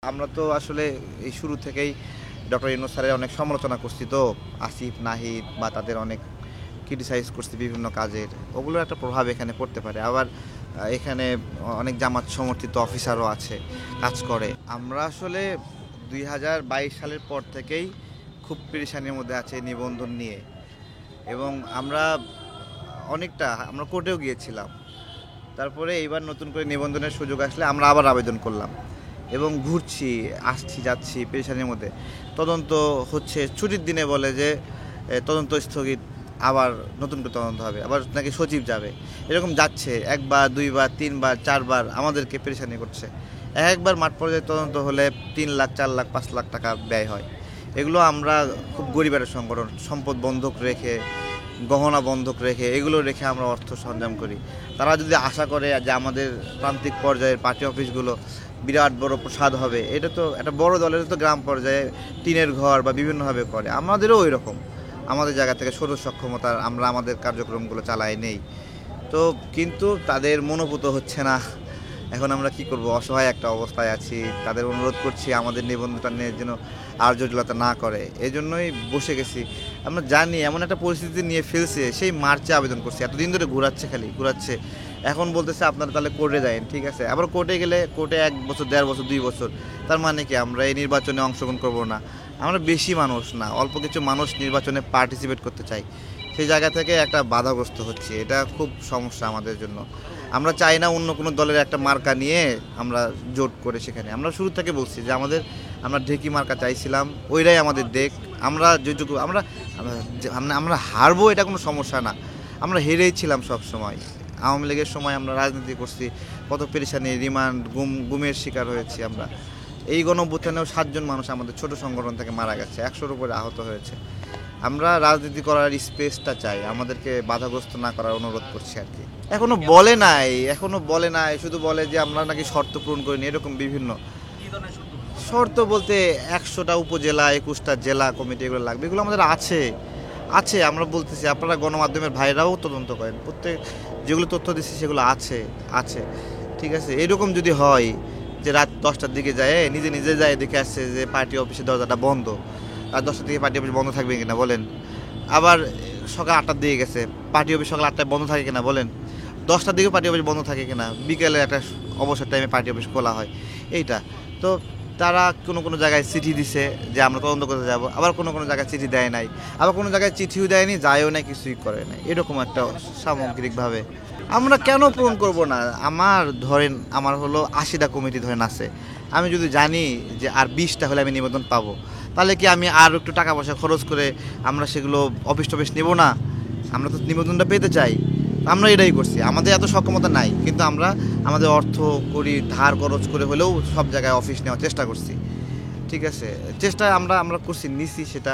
আমরা তো আসলে এই শুরু থেকেই ডক্টর ইউনূস স্যারের অনেক সমালোচনা করছি, তো আসিফ নাহিদ বা তাদের অনেক ক্রিটিসাইজ করছি বিভিন্ন কাজের, ওগুলোর একটা প্রভাব এখানে পড়তে পারে। আবার এখানে অনেক জামাত সমর্থিত অফিসারও আছে, কাজ করে। আমরা আসলে 2022 সালের পর থেকেই খুব পেরেশানির মধ্যে আছে নিবন্ধন নিয়ে, এবং আমরা আমরা কোর্টেও গিয়েছিলাম। তারপরে এইবার নতুন করে নিবন্ধনের সুযোগ আসলে আমরা আবার আবেদন করলাম এবং ঘুরছি, আসছি, যাচ্ছি পেরেশানির মধ্যে। তদন্ত হচ্ছে, ছুটির দিনে বলে যে তদন্ত স্থগিত, আবার নতুন করে তদন্ত হবে, আবার নাকি সচিব যাবে, এরকম যাচ্ছে। একবার, দুইবার, তিনবার, চারবার আমাদেরকে পেরেশানি করছে। একবার মাঠ পর্যায়ে তদন্ত হলে 3 লাখ, 4 লাখ, 5 লাখ টাকা ব্যয় হয়। এগুলো আমরা খুব গরিবের সংগঠন, সম্পদ বন্ধক রেখে, গহনা বন্ধক রেখে, এগুলো রেখে আমরা অর্থ সরঞ্জাম করি। তারা যদি আশা করে যে আমাদের প্রান্তিক পর্যায়ের পার্টি অফিসগুলো বিরাট বড় প্রসাদ হবে, এটা তো একটা বড় দলের তো গ্রাম পর্যায়ে টিনের ঘর বা বিভিন্নভাবে করে, আমাদেরও ওই রকম। আমাদের জায়গা থেকে ছোট সক্ষমতার আমরা আমাদের কার্যক্রমগুলো চালাই নেই তো, কিন্তু তাদের মনোভূত হচ্ছে না। এখন আমরা কি করব, অসহায় একটা অবস্থায় আছি। তাদের অনুরোধ করছি আমাদের নিবন্ধনটা নিয়ে যেন আর জটিলতা না করে, এই জন্যই বসে গেছি। আমরা জানি এমন একটা পরিস্থিতি নিয়ে ফেলছে, সেই মার্চে আবেদন করছি, এতদিন ধরে ঘুরাচ্ছে। এখন বলতেছে আপনারা তাহলে কোর্টে যান, ঠিক আছে। আবার কোর্টে গেলে কোর্টে 1 বছর, 1.5 বছর, 2 বছর, তার মানে কি আমরা এই নির্বাচনে অংশগ্রহণ করব না? আমরা বেশি মানুষ না, অল্প কিছু মানুষ নির্বাচনে পার্টিসিপেট করতে চাই, সেই জায়গা থেকে একটা বাধাগ্রস্ত হচ্ছে। এটা খুব সমস্যা আমাদের জন্য। আমরা চাই না অন্য কোনো দলের একটা মার্কা নিয়ে আমরা জোট করে সেখানে। আমরা শুরু থেকে বলছি যে আমরা ঢেকি মার্কা চাইছিলাম, ওইটাই আমাদের দেখ। আমরা যেটুকু আমরা হারবো এটা কোনো সমস্যা না, আমরা হেরেই ছিলাম সব সময়। আওয়ামী লীগের সময় আমরা রাজনীতি করছি, কত পেরেশানি, রিমান্ড, গুমের শিকার হয়েছি আমরা। এই গণঅভ্যুত্থানেও 7 জন মানুষ আমাদের ছোট সংগঠন থেকে মারা গেছে, 100-র উপরে আহত হয়েছে। আমরা রাজনীতি করার স্পেসটা চাই, আমাদেরকে বাধাগ্রস্ত না করার অনুরোধ করছি আর কি। এখনো বলে নাই, শুধু বলে যে আমরা নাকি শর্ত পূরণ করিনি, এরকম বিভিন্ন শর্ত বলতে 100টা উপজেলা, 21টা জেলা কমিটি, এগুলো লাগবে। এগুলো আমাদের আছে আমরা বলতেছি, আপনারা গণমাধ্যমের ভাইরাও তদন্ত করেন, প্রত্যেক যেগুলো তথ্য দিচ্ছি সেগুলো আছে, ঠিক আছে। এরকম যদি হয় যে রাত 10টার দিকে যায়, নিজে যায়, দেখে আসছে যে পার্টি অফিসের দরজাটা বন্ধ, আর 10টার দিকে পার্টি অফিস বন্ধ থাকবে কিনা বলেন? আবার সকাল 8টার দিকে গেছে, পার্টি অফিস সকাল 8টায় বন্ধ থাকে কিনা বলেন? 10টার দিকে পার্টি অফিস বন্ধ থাকে কিনা? বিকেলে একটা অবসর টাইমে পার্টি অফিস খোলা হয়। এইটা তো, তারা কোনো জায়গায় চিঠি দিছে যে আমরা তদন্ত করতে যাব, আবার কোনো জায়গায় চিঠি দেয় নাই, আবার কোনো জায়গায় চিঠিও দেয়নি, যায়ও নাই, কিছুই করে নাই। এরকম একটা সামগ্রিকভাবে আমরা কেন পূরণ করব না? আমার হলো 80টা কমিটি ধরেন আছে, আমি যদি জানি যে আর 20টা হলে আমি নিবেদন পাবো, তাহলে কি আমি আর একটু টাকা পয়সা খরচ করে আমরা সেগুলো অফিস টফিস নেব না? আমরা তো নিবেদনটা পেতে চাই, আমরা এটাই করছি। আমাদের এত সক্ষমতা নাই, কিন্তু আমরা আমাদের অর্থ করি, ধার খরচ করে হলেও সব জায়গায় অফিস নেওয়ার চেষ্টা করছি, ঠিক আছে। চেষ্টা আমরা করছি, নিছি, সেটা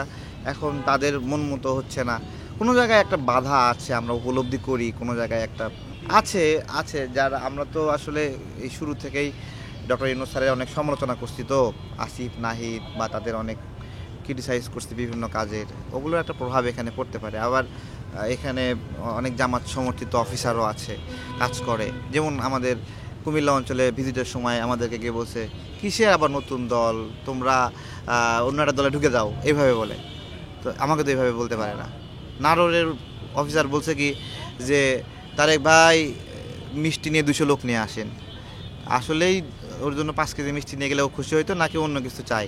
এখন তাদের মন মতো হচ্ছে না। কোনো জায়গায় একটা বাধা আছে, আমরা উপলব্ধি করি, কোনো জায়গায় একটা আছে যারা, আমরা তো আসলে এই শুরু থেকেই ডক্টর ইউনূস স্যারের অনেক সমালোচনা করছি, তো আসিফ নাহিদ বা তাদের অনেক ক্রিটিসাইজ করছি বিভিন্ন কাজের, ওগুলোর একটা প্রভাব এখানে পড়তে পারে। আবার এখানে অনেক জামাত সমর্থিত অফিসারও আছে, কাজ করে। যেমন আমাদের কুমিল্লা অঞ্চলে ভিজিটের সময় আমাদেরকে গিয়ে বলছে, কিসের আবার নতুন দল, তোমরা অন্য একটা দলে ঢুকে যাও, এইভাবে বলে। তো আমাকে তো এইভাবে বলতে পারে না। নাটোরের অফিসার বলছে কি যে তারেক ভাই মিষ্টি নিয়ে 200 লোক নিয়ে আসেন। আসলেই ওর জন্য 5 কেজি মিষ্টি নিয়ে গেলে ও খুশি হইতো, নাকি অন্য কিছু চাই?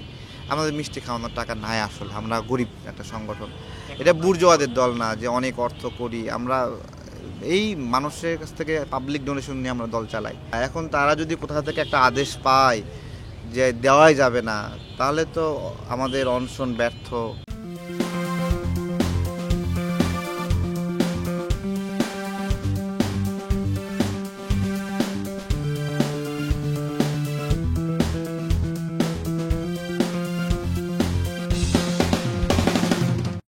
আমাদের মিষ্টি খাওয়ানোর টাকা নাই, আসলে আমরা গরিব একটা সংগঠন। এটা বুর্জোয়াদের দল না যে অনেক অর্থ করি আমরা, এই মানুষের কাছ থেকে পাবলিক ডোনেশন নিয়ে আমরা দল চালাই। এখন তারা যদি কোথা থেকে একটা আদেশ পায় যে দেওয়াই যাবে না, তাহলে তো আমাদের অনশন ব্যর্থ।